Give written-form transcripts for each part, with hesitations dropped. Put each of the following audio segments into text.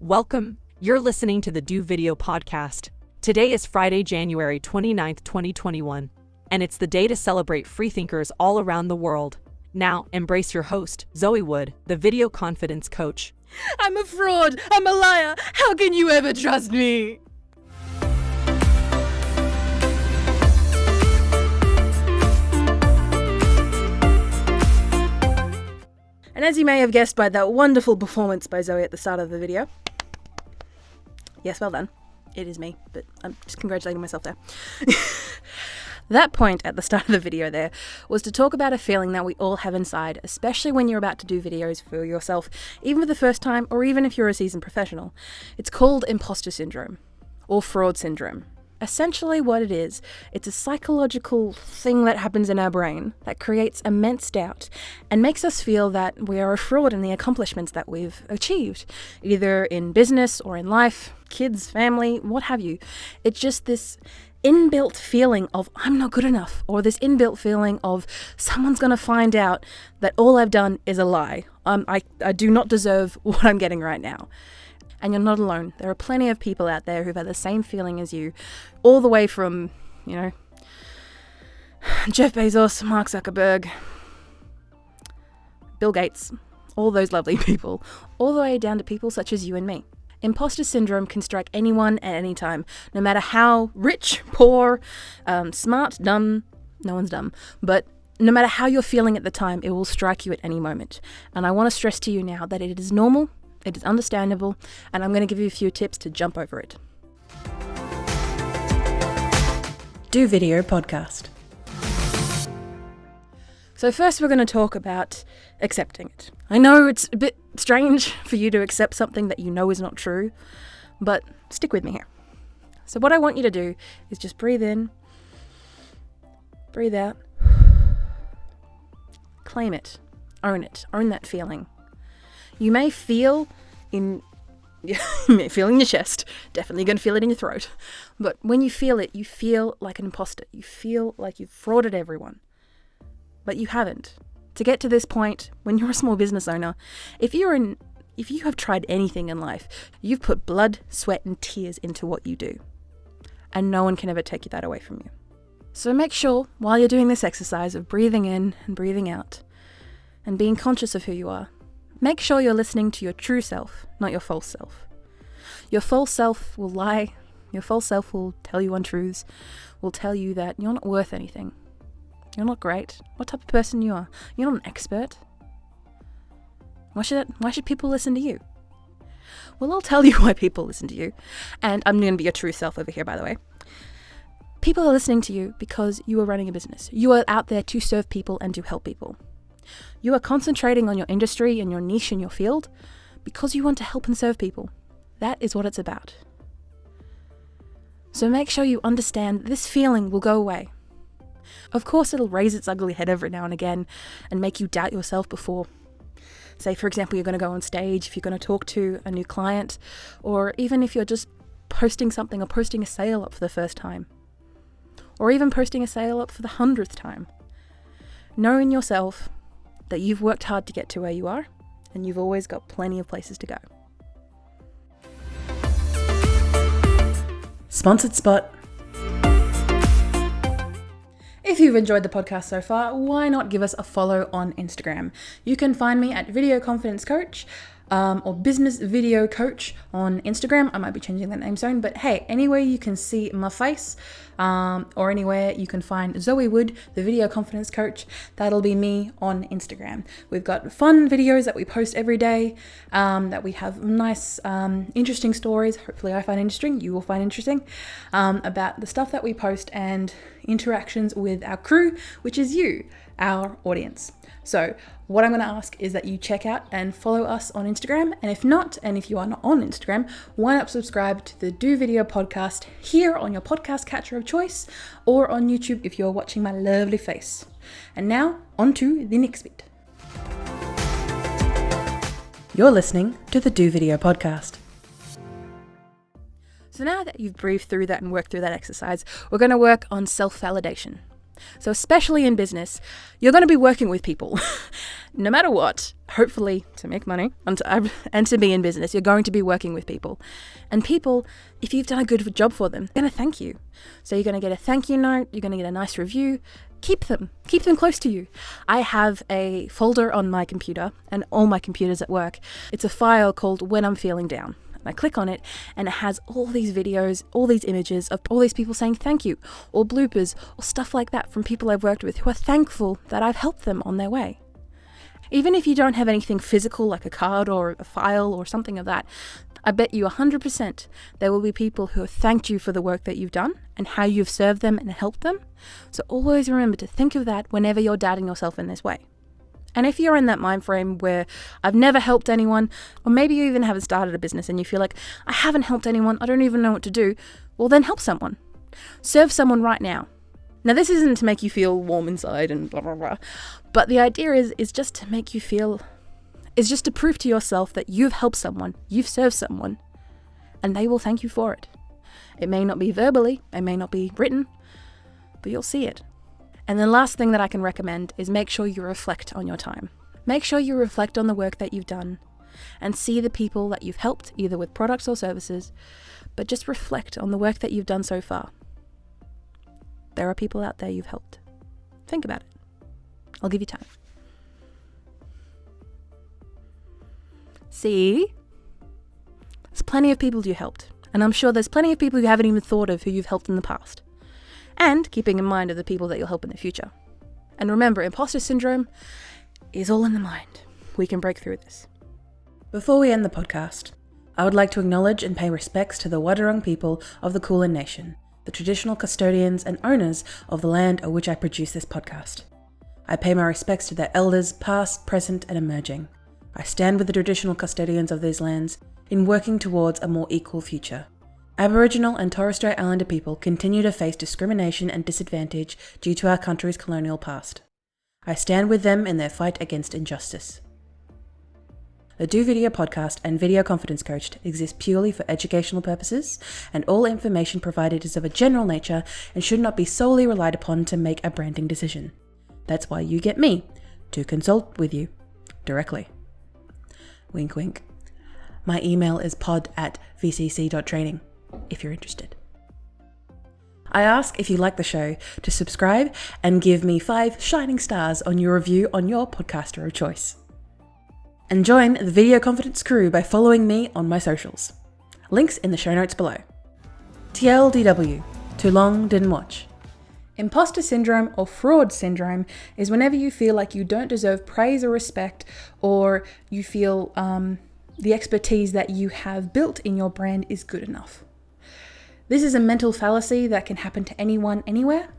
Welcome. You're listening to the Do Video Podcast. Today is Friday, January 29th, 2021, and it's the day to celebrate freethinkers all around the world. Now, embrace your host, Zoe Wood, the video confidence coach. I'm a fraud. I'm a liar. How can you ever trust me? And as you may have guessed by that wonderful performance by Zoe at the start of the video, yes, well done. It is me, but I'm just congratulating myself there. That point at the start of the video there was to talk about a feeling that we all have inside, especially when you're about to do videos for yourself, even for the first time, or even if you're a seasoned professional. It's called Imposter Syndrome, or Fraud Syndrome. Essentially what it is, it's a psychological thing that happens in our brain that creates immense doubt and makes us feel that we are a fraud in the accomplishments that we've achieved, either in business or in life, kids, family, what have you. It's just this inbuilt feeling of I'm not good enough, or this inbuilt feeling of someone's going to find out that all I've done is a lie. I do not deserve what I'm getting right now. And you're not alone. There are plenty of people out there who've had the same feeling as you, all the way from, Jeff Bezos, Mark Zuckerberg, Bill Gates, all those lovely people, all the way down to people such as you and me. Imposter syndrome can strike anyone at any time, no matter how rich, poor, smart, dumb. No one's dumb, but no matter how you're feeling at the time, it will strike you at any moment. And I want to stress to you now that it is normal. It is understandable, and I'm going to give you a few tips to jump over it. Do Video Podcast. So first we're going to talk about accepting it. I know it's a bit strange for you to accept something that you know is not true, but stick with me here. So what I want you to do is just breathe in, breathe out, claim it, own that feeling. You may feel in your chest, definitely going to feel it in your throat, but when you feel it, you feel like an imposter. You feel like you've frauded everyone, but you haven't. To get to this point, when you're a small business owner, if you have tried anything in life, you've put blood, sweat, and tears into what you do, and no one can ever take that away from you. So make sure, while you're doing this exercise of breathing in and breathing out, and being conscious of who you are, make sure you're listening to your true self, not your false self. Your false self will lie. Your false self will tell you untruths, will tell you that you're not worth anything. You're not great. What type of person you are. You're not an expert. Why should people listen to you? Well, I'll tell you why people listen to you. And I'm going to be your true self over here, by the way. People are listening to you because you are running a business. You are out there to serve people and to help people. You are concentrating on your industry and your niche in your field because you want to help and serve people. That is what it's about. So make sure you understand this feeling will go away. Of course, it'll raise its ugly head every now and again and make you doubt yourself before. Say, for example, you're going to go on stage, if you're going to talk to a new client, or even if you're just posting something or posting a sale up for the first time, or even posting a sale up for the 100th time. Know in yourself that you've worked hard to get to where you are, and you've always got plenty of places to go. Sponsored spot. If you've enjoyed the podcast so far, why not give us a follow on Instagram? You can find me at Video Confidence Coach or Business Video Coach on Instagram. I might be changing that name soon, but hey, anywhere you can see my face or anywhere you can find Zoe Wood, the Video Confidence Coach, that'll be me on Instagram. We've got fun videos that we post every day, that we have nice, interesting stories. Hopefully I find interesting, you will find interesting, about the stuff that we post and interactions with our crew, which is you, our audience. So what I'm going to ask is that you check out and follow us on Instagram. And if not, and if you are not on Instagram, why not subscribe to the Do Video Podcast here on your podcast catcher of choice, or on YouTube if you're watching my lovely face. And now, on to the next bit. You're listening to the Do Video Podcast. So now that you've breathed through that and worked through that exercise, we're going to work on self-validation. So especially in business, you're going to be working with people no matter what, hopefully to make money and to be in business. You're going to be working with people, and people, if you've done a good job for them, they're going to thank you. So you're going to get a thank you note. You're going to get a nice review. Keep them close to you. I have a folder on my computer and all my computers at work. It's a file called When I'm Feeling Down. I click on it and it has all these videos, all these images of all these people saying thank you, or bloopers, or stuff like that from people I've worked with who are thankful that I've helped them on their way. Even if you don't have anything physical like a card or a file or something of that, I bet you 100% there will be people who have thanked you for the work that you've done and how you've served them and helped them. So always remember to think of that whenever you're doubting yourself in this way. And if you're in that mind frame where I've never helped anyone, or maybe you even haven't started a business and you feel like, I haven't helped anyone, I don't even know what to do, well then help someone. Serve someone right now. Now this isn't to make you feel warm inside and blah blah blah, but the idea is just to make you feel, is just to prove to yourself that you've helped someone, you've served someone, and they will thank you for it. It may not be verbally, it may not be written, but you'll see it. And the last thing that I can recommend is make sure you reflect on your time. Make sure you reflect on the work that you've done and see the people that you've helped, either with products or services, but just reflect on the work that you've done so far. There are people out there you've helped. Think about it. I'll give you time. See? There's plenty of people you helped, and I'm sure there's plenty of people you haven't even thought of who you've helped in the past. And keeping in mind of the people that you'll help in the future. And remember, imposter syndrome is all in the mind. We can break through this. Before we end the podcast, I would like to acknowledge and pay respects to the Wadawurrung people of the Kulin Nation, the traditional custodians and owners of the land on which I produce this podcast. I pay my respects to their elders, past, present, and emerging. I stand with the traditional custodians of these lands in working towards a more equal future. Aboriginal and Torres Strait Islander people continue to face discrimination and disadvantage due to our country's colonial past. I stand with them in their fight against injustice. The Do Video podcast and Video Confidence Coach exist purely for educational purposes, and all information provided is of a general nature and should not be solely relied upon to make a branding decision. That's why you get me to consult with you directly. Wink wink. My email is pod@vcc.training. if you're interested. I ask if you like the show to subscribe and give me 5 shining stars on your review on your podcaster of choice. And join the Video Confidence crew by following me on my socials. Links in the show notes below. TLDW, too long didn't watch. Imposter syndrome or fraud syndrome is whenever you feel like you don't deserve praise or respect, or you feel the expertise that you have built in your brand is good enough. This is a mental fallacy that can happen to anyone, anywhere,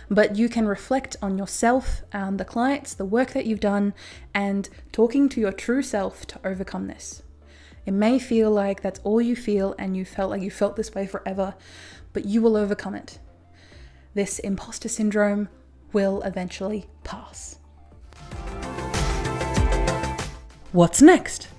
but you can reflect on yourself, the clients, the work that you've done, and talking to your true self to overcome this. It may feel like that's all you feel and you felt like you felt this way forever, but you will overcome it. This imposter syndrome will eventually pass. What's next?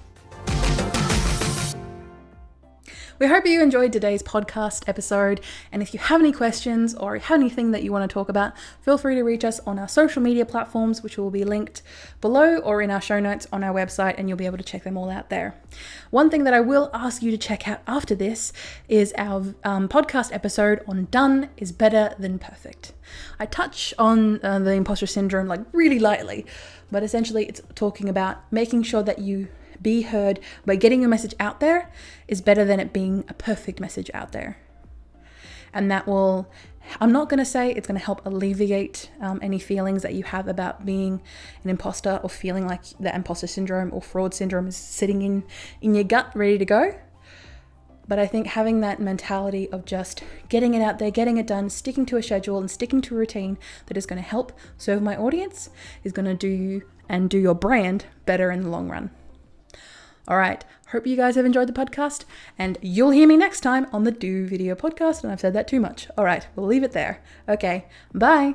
We hope you enjoyed today's podcast episode, and if you have any questions or have anything that you want to talk about, feel free to reach us on our social media platforms, which will be linked below or in our show notes on our website, and you'll be able to check them all out there. One thing that I will ask you to check out after this is our podcast episode on done is better than perfect. I touch on the imposter syndrome like really lightly, but essentially it's talking about making sure that you be heard by getting your message out there is better than it being a perfect message out there. And that will, I'm not going to say it's going to help alleviate any feelings that you have about being an imposter or feeling like that imposter syndrome or fraud syndrome is sitting in your gut ready to go. But I think having that mentality of just getting it out there, getting it done, sticking to a schedule and sticking to a routine that is going to help serve my audience is going to do you and do your brand better in the long run. All right, hope you guys have enjoyed the podcast, and you'll hear me next time on the Do Video podcast, and I've said that too much. All right, we'll leave it there. Okay, bye.